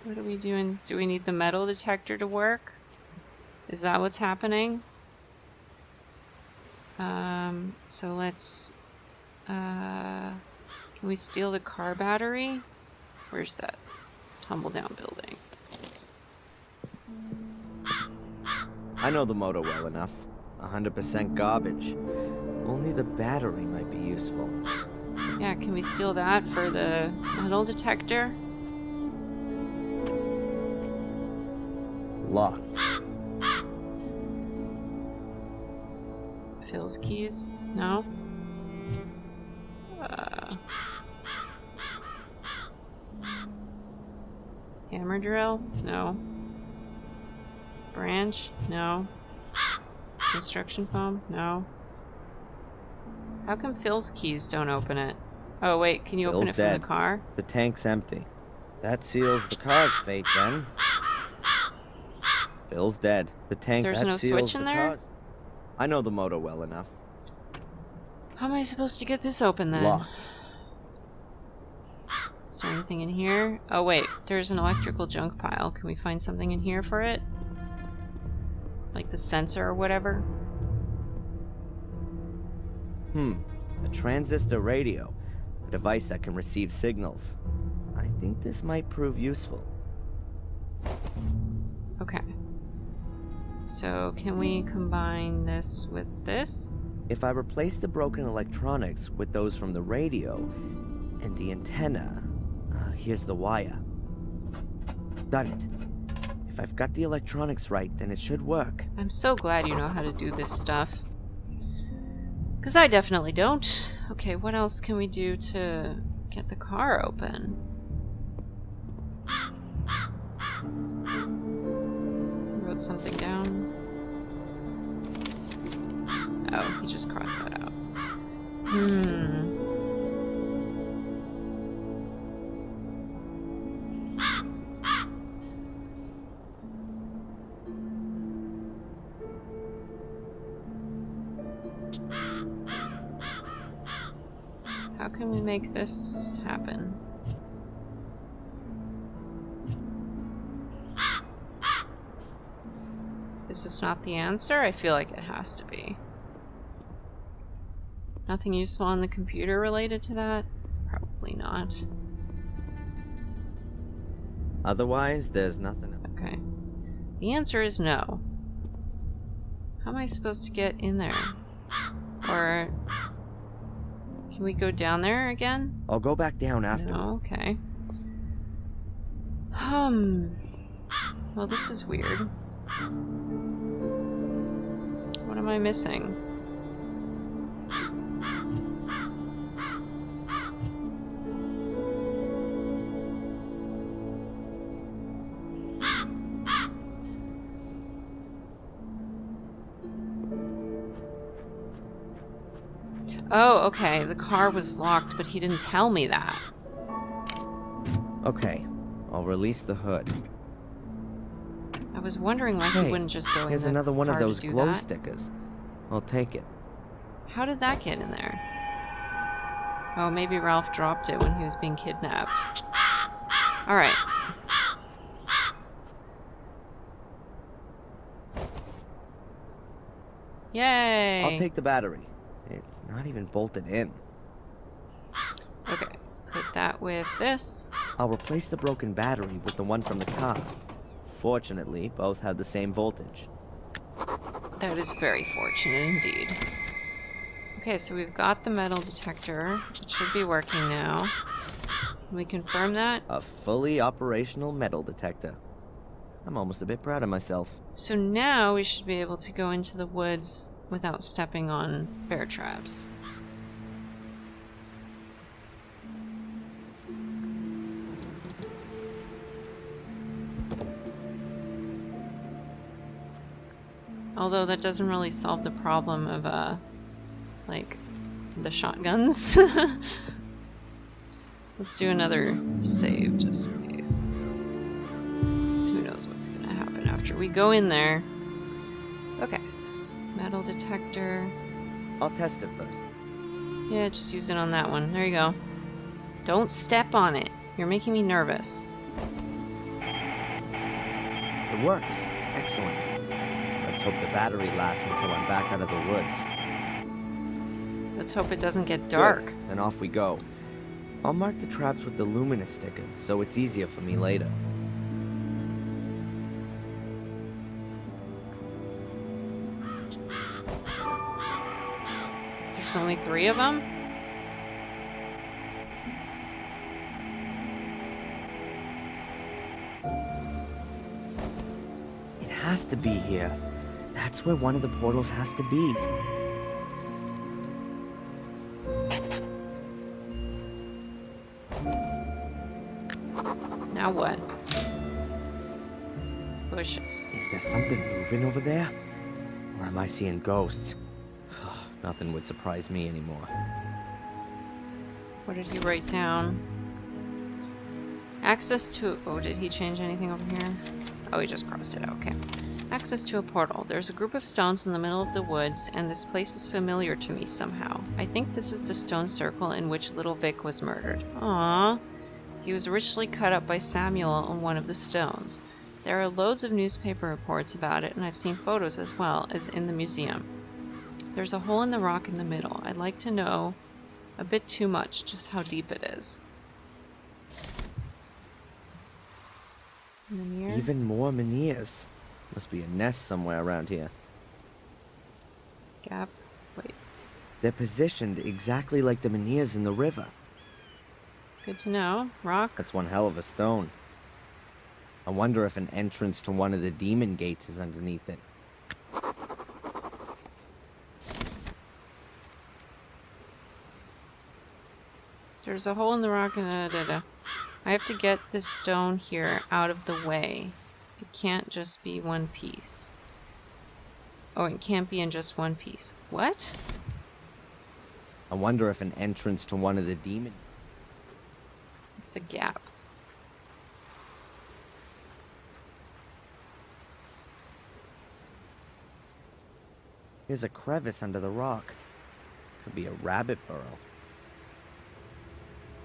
What are we doing? Do we need the metal detector to work? Is that what's happening? So let's... can we steal the car battery? Where's that tumble down building? I know the motor well enough. 100% garbage. Only the battery might be useful. Yeah, can we steal that for the metal detector? Locked. Phil's keys? No? Hammer drill? No. Branch? No. Construction foam? No. How come Phil's keys don't open it? Oh wait, can you open it from the car? The tank's empty. That seals the car's fate then. Phil's dead. The tank There's that no seals switch in the there? car's... I know the motor well enough. How am I supposed to get this open then? Locked. Is there anything in here? Oh wait, there's an electrical junk pile. Can we find something in here for it? Like the sensor or whatever? A transistor radio. A device that can receive signals. I think this might prove useful. Okay. So can we combine this with this? If I replace the broken electronics with those from the radio and the antenna, here's the wire. Got it. If I've got the electronics right, then it should work. I'm so glad you know how to do this stuff. Because I definitely don't. Okay, what else can we do to get the car open? Wrote something down. Oh, he just crossed that out. How can we make this happen? Is this not the answer? I feel like it has to be. Nothing useful on the computer related to that? Probably not. Otherwise, there's nothing else. Okay. The answer is no. How am I supposed to get in there? Or... can we go down there again? I'll go back down after. No, okay. Well, this is weird. What am I missing? Oh, okay. The car was locked, but he didn't tell me that. Okay, I'll release the hood. I was wondering why he wouldn't just go in the Here's another one of car to those do glow that. stickers. I'll take it. How did that get in there? Oh, maybe Ralph dropped it when he was being kidnapped. Alright. Yay! I'll take the battery. It's not even bolted in. Okay, put that with this. I'll replace the broken battery with the one from the car. Fortunately, both have the same voltage. That is very fortunate indeed. Okay, so we've got the metal detector. It should be working now. Can we confirm that? A fully operational metal detector. I'm almost a bit proud of myself. So now we should be able to go into the woods without stepping on bear traps. Although that doesn't really solve the problem of, like, the shotguns. Let's do another save just in case. So who knows what's gonna happen after we go in there. Okay. Metal detector. I'll test it first. Yeah, just use it on that one. There you go. Don't step on it. You're making me nervous. It works. Excellent. Let's hope the battery lasts until I'm back out of the woods. Let's hope it doesn't get dark. Good. Then off we go. I'll mark the traps with the luminous stickers, so it's easier for me later. There's only 3 of them? It has to be here. That's where one of the portals has to be. Now what? Bushes. Is there something moving over there? Or am I seeing ghosts? Nothing would surprise me anymore. What did he write down? Access to... Oh, did he change anything over here? Oh, he just crossed it out. Okay. Access to a portal. There's a group of stones in the middle of the woods, and this place is familiar to me somehow. I think this is the stone circle in which little Vic was murdered. Aww. He was richly cut up by Samuel on one of the stones. There are loads of newspaper reports about it, and I've seen photos as well as in the museum. There's a hole in the rock in the middle. I'd like to know a bit too much just how deep it is. Menhir? Even more menhirs. Must be a nest somewhere around here. Gap. Wait. They're positioned exactly like the menhirs in the river. Good to know. Rock. That's one hell of a stone. I wonder if an entrance to one of the demon gates is underneath it. There's a hole in the rock. I have to get this stone here out of the way. It can't just be one piece. Oh, it can't be in just one piece. What? I wonder if an entrance to one of the demon... It's a gap. Here's a crevice under the rock. Could be a rabbit burrow.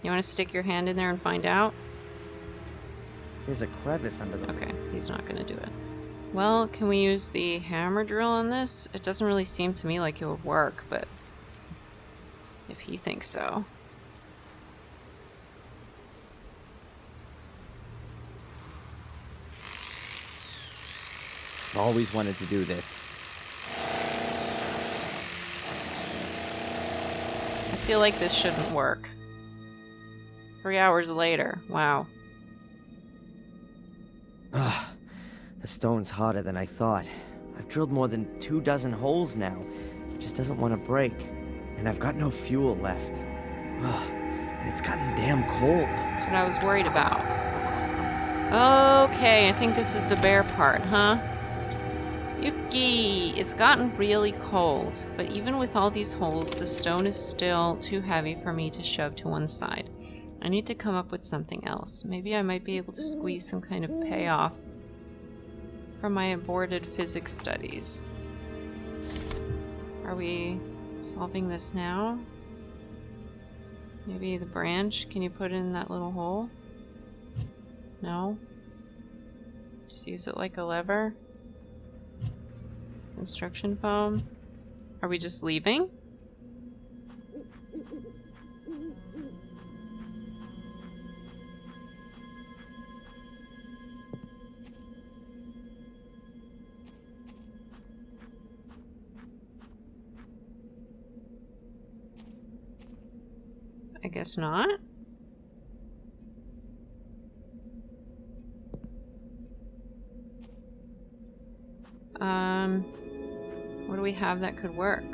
You want to stick your hand in there and find out? Here's a crevice under the... Okay, he's not going to do it. Well, can we use the hammer drill on this? It doesn't really seem to me like it would work, but if he thinks so. I've always wanted to do this. I feel like this shouldn't work. 3 hours later. Wow. Ugh. The stone's harder than I thought. I've drilled more than 24 holes now. It just doesn't want to break. And I've got no fuel left. Ugh. And it's gotten damn cold. That's what I was worried about. Okay, I think this is the bear part, huh? Yuki! It's gotten really cold, but even with all these holes, the stone is still too heavy for me to shove to one side. I need to come up with something else. Maybe I might be able to squeeze some kind of payoff from my aborted physics studies. Are we solving this now? Maybe the branch? Can you put it in that little hole? No? Just use it like a lever? Construction foam? Are we just leaving? I guess not. What do we have that could work?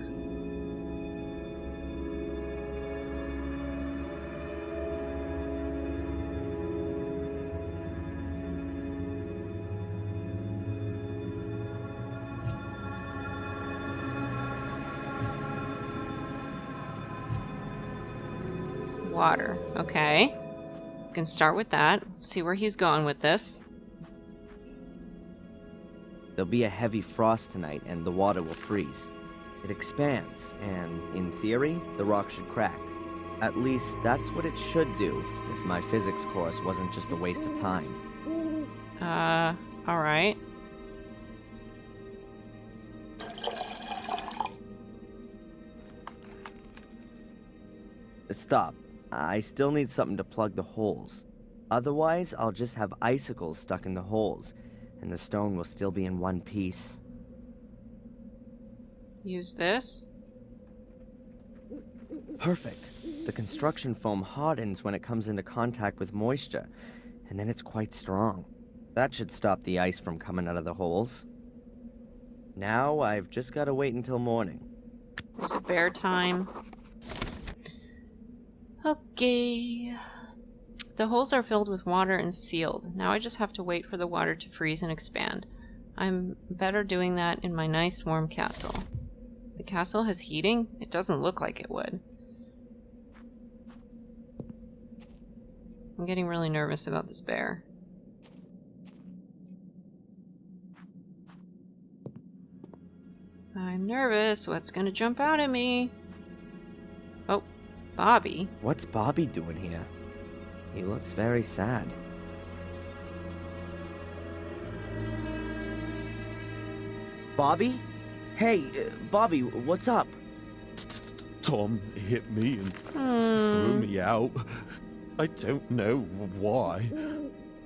Water. Okay. We can start with that. See where he's going with this. There'll be a heavy frost tonight and the water will freeze. It expands, and in theory, the rock should crack. At least that's what it should do, if my physics course wasn't just a waste of time. Alright. Stop. I still need something to plug the holes. Otherwise, I'll just have icicles stuck in the holes, and the stone will still be in one piece. Use this. Perfect. The construction foam hardens when it comes into contact with moisture, and then it's quite strong. That should stop the ice from coming out of the holes. Now, I've just got to wait until morning. Is it bear time? Okay. The holes are filled with water and sealed. Now I just have to wait for the water to freeze and expand. I'm better doing that in my nice warm castle. The castle has heating? It doesn't look like it would. I'm getting really nervous about this bear. I'm nervous. What's gonna jump out at me? Oh, Bobby. What's Bobby doing here? He looks very sad. Bobby? Hey, Bobby, what's up? Tom hit me and threw me out. I don't know why.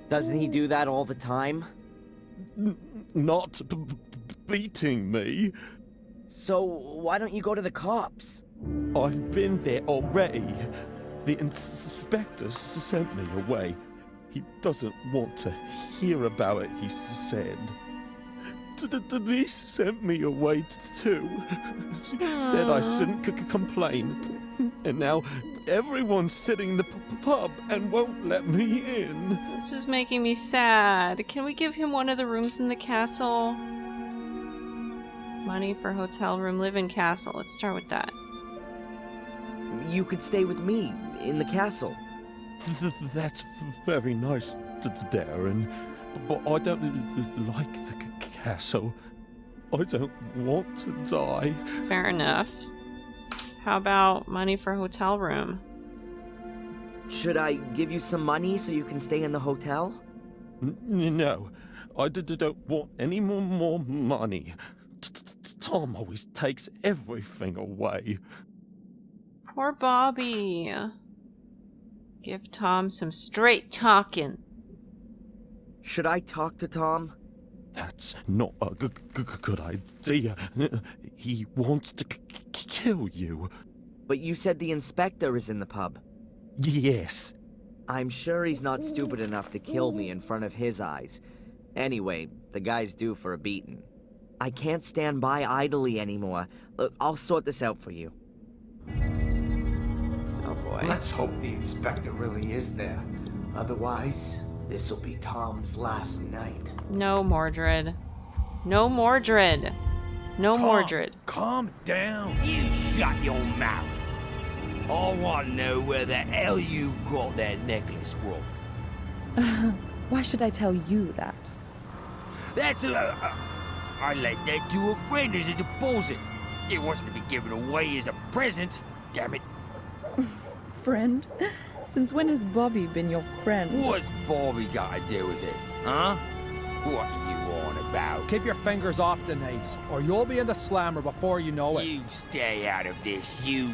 Doesn't he do that all the time? Not beating me. So, why don't you go to the cops? I've been there already. The inspector sent me away. He doesn't want to hear about it, he said. Denise sent me away too. She said I shouldn't complain. And now everyone's sitting in the pub and won't let me in. This is making me sad. Can we give him one of the rooms in the castle? Money for hotel room, live in castle. Let's start with that. You could stay with me in the castle. That's very nice, Darren. But I don't like the castle. I don't want to die. Fair enough. How about money for hotel room? Should I give you some money so you can stay in the hotel? No, I don't want any more money. Tom always takes everything away. Poor Bobby. Give Tom some straight talking. Should I talk to Tom? That's not a good idea. He wants to kill you. But you said the inspector is in the pub. Yes. I'm sure he's not stupid enough to kill me in front of his eyes. Anyway, the guy's due for a beating. I can't stand by idly anymore. Look, I'll sort this out for you. Oh boy. Let's hope the inspector really is there. Otherwise, this'll be Tom's last night. No, Mordred. No, Mordred. No, Tom, Mordred. Calm down. You shut your mouth. I want to know where the hell you got that necklace from. Why should I tell you that? That's I lent that to a friend as a deposit. It wasn't to be given away as a present. Damn it. Friend? Since when has Bobby been your friend? What's Bobby got to do with it, huh? What are you on about? Keep your fingers off Denise, or you'll be in the slammer before you know it. You stay out of this, you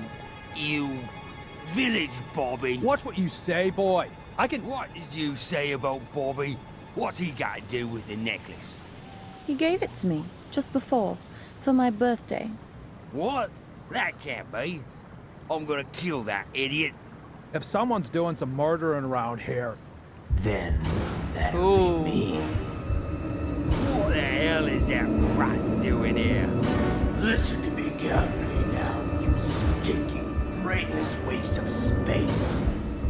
village Bobby. Watch what you say, boy. I can... What did you say about Bobby? What's he got to do with the necklace? He gave it to me, just before, for my birthday. What? That can't be. I'm gonna kill that idiot. If someone's doing some murdering around here... Then, that'll be me. What the hell is that rat doing here? Listen to me carefully now, you stinking, brainless waste of space.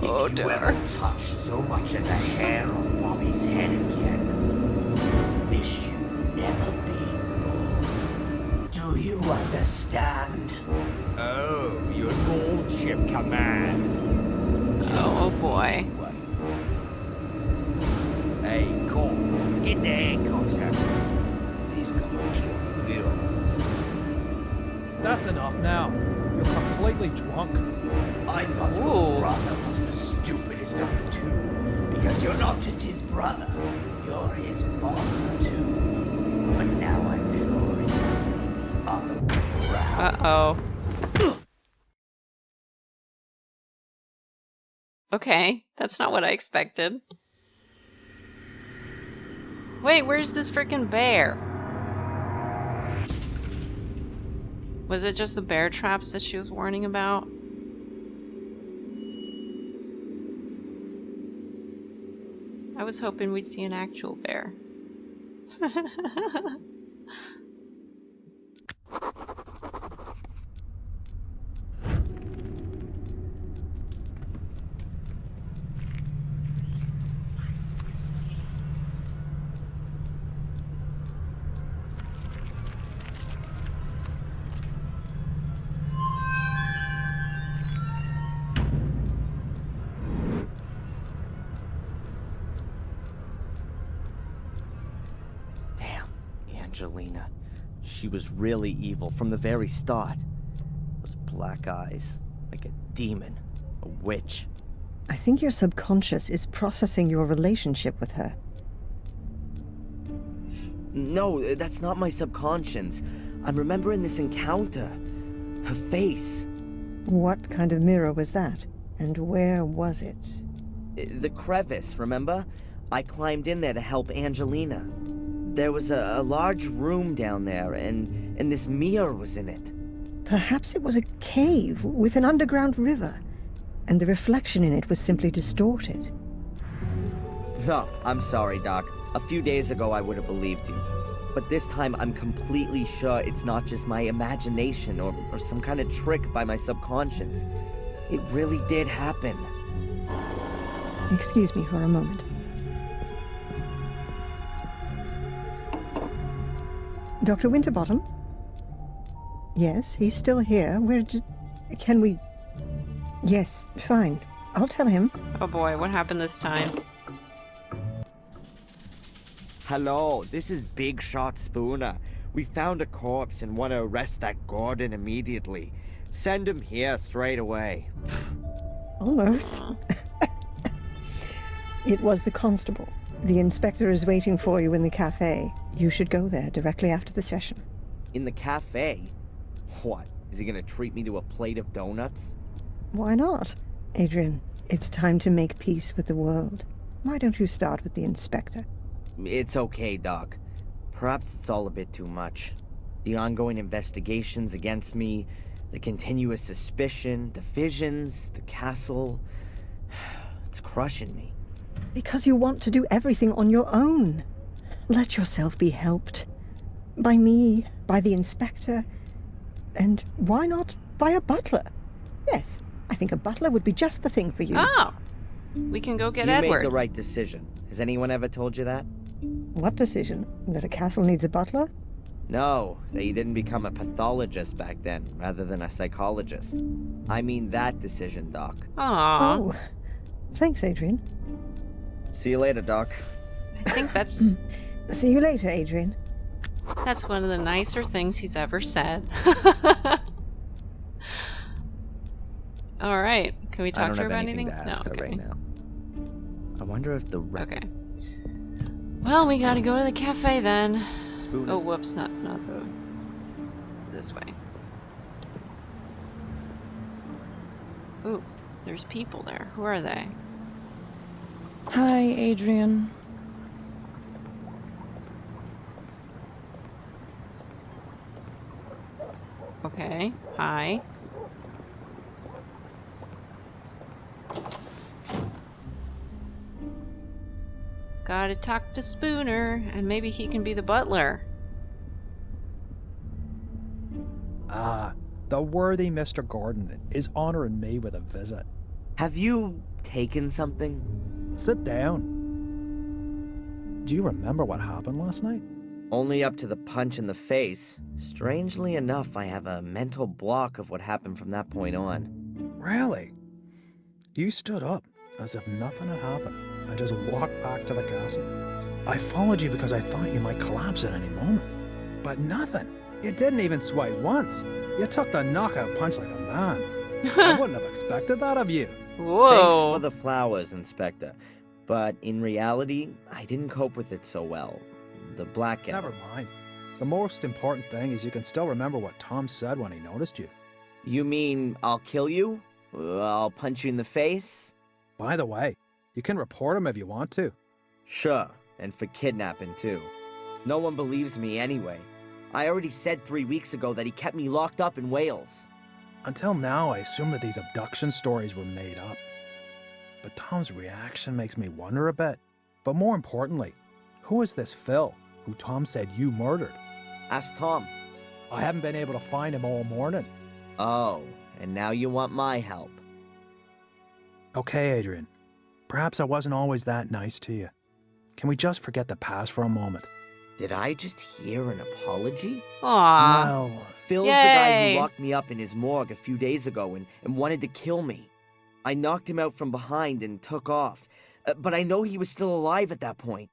Oh, If you dear. ever touch so much as a hair on Bobby's head again, wish you'd never been born. Do you understand? Oh, your lordship commands. Oh boy. Hey, Cole, get the handcuffs out. This guy killed Phil. That's enough now. you're completely drunk. I thought your brother was the stupidest of the two, because you're not just his brother, you're his father too. But now I'm sure it must be the other way around. Uh-oh. Okay, that's not what I expected. Wait, where's this freaking bear? Was it just the bear traps that she was warning about? I was hoping we'd see an actual bear. Damn, Angelina. She was really evil from the very start. Those black eyes, like a demon, a witch. I think your subconscious is processing your relationship with her. No, that's not my subconscious. I'm remembering this encounter. Her face. What kind of mirror was that? And where was it? The crevice, remember? I climbed in there to help Angelina. There was a large room down there, and this mirror was in it. Perhaps it was a cave with an underground river, and the reflection in it was simply distorted. No, I'm sorry, Doc. A few days ago I would have believed you. But this time I'm completely sure it's not just my imagination or some kind of trick by my subconscious. It really did happen. Excuse me for a moment. Dr. Winterbottom? Yes, he's still here. Can we... Yes, fine. I'll tell him. Oh boy, what happened this time? Hello, this is Big Shot Spooner. We found a corpse and want to arrest that Gordon immediately. Send him here straight away. Almost. It was the constable. The inspector is waiting for you in the cafe. You should go there directly after the session. In the cafe? What? Is he gonna treat me to a plate of donuts? Why not? Adrian, it's time to make peace with the world. Why don't you start with the inspector? It's okay, Doc. Perhaps it's all a bit too much. The ongoing investigations against me, the continuous suspicion, the visions, the castle... It's crushing me. Because you want to do everything on your own. Let yourself be helped. By me, by the inspector, and why not by a butler? Yes, I think a butler would be just the thing for you. Oh! We can go get You Edward. made the right decision. Has anyone ever told you that? What decision? That a castle needs a butler? No, that you didn't become a pathologist back then, rather than a psychologist. I mean that decision, Doc. Aww. Oh, thanks, Adrian. See you later, Doc. I think that's See you later, Adrian. that's one of the nicer things he's ever said. All right. Can we I talk don't to her have about anything anything? to ask her okay. right now. I wonder if the Okay. Well, we gotta go to the cafe then. spoon Oh, is... whoops, not the... This way. Ooh, there's people there. Who are they? Hi, Adrian. Okay, hi. Gotta talk to Spooner, and maybe he can be the butler. The worthy Mr. Gordon is honoring me with a visit. Have you taken something? Sit down. Do you remember what happened last night? Only up to the punch in the face. Strangely enough, I have a mental block of what happened from that point on. Really? You stood up as if nothing had happened and just walked back to the castle. I followed you because I thought you might collapse at any moment. But nothing. You didn't even sway once. You took the knockout punch like a man. I wouldn't have expected that of you. Whoa. Thanks for the flowers, Inspector. But in reality, I didn't cope with it so well. The blackout. Never mind. The most important thing is you can still remember what Tom said when he noticed you. You mean I'll kill you? I'll punch you in the face? By the way, you can report him if you want to. Sure, and for kidnapping too. No one believes me anyway. I already said 3 weeks ago that he kept me locked up in Wales. Until now, I assumed that these abduction stories were made up. But Tom's reaction makes me wonder a bit. But more importantly, who is this Phil, who Tom said you murdered? Ask Tom. I haven't been able to find him all morning. Oh, and now you want my help. Okay, Adrian. Perhaps I wasn't always that nice to you. Can we just forget the past for a moment? Did I just hear an apology? Aw. Well, Phil's the guy Yay. who locked me up in his morgue a few days ago and wanted to kill me. I knocked him out from behind and took off. But I know he was still alive at that point.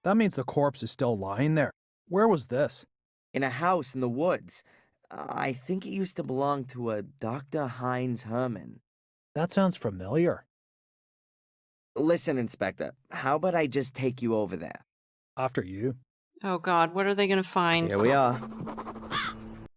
that means the corpse is still lying there. Where was this? In a house in the woods. I think it used to belong to a Dr. Heinz Herman. That sounds familiar. Listen, Inspector, how about I just take you over there? After you. Oh god, what are they gonna find? Here we are.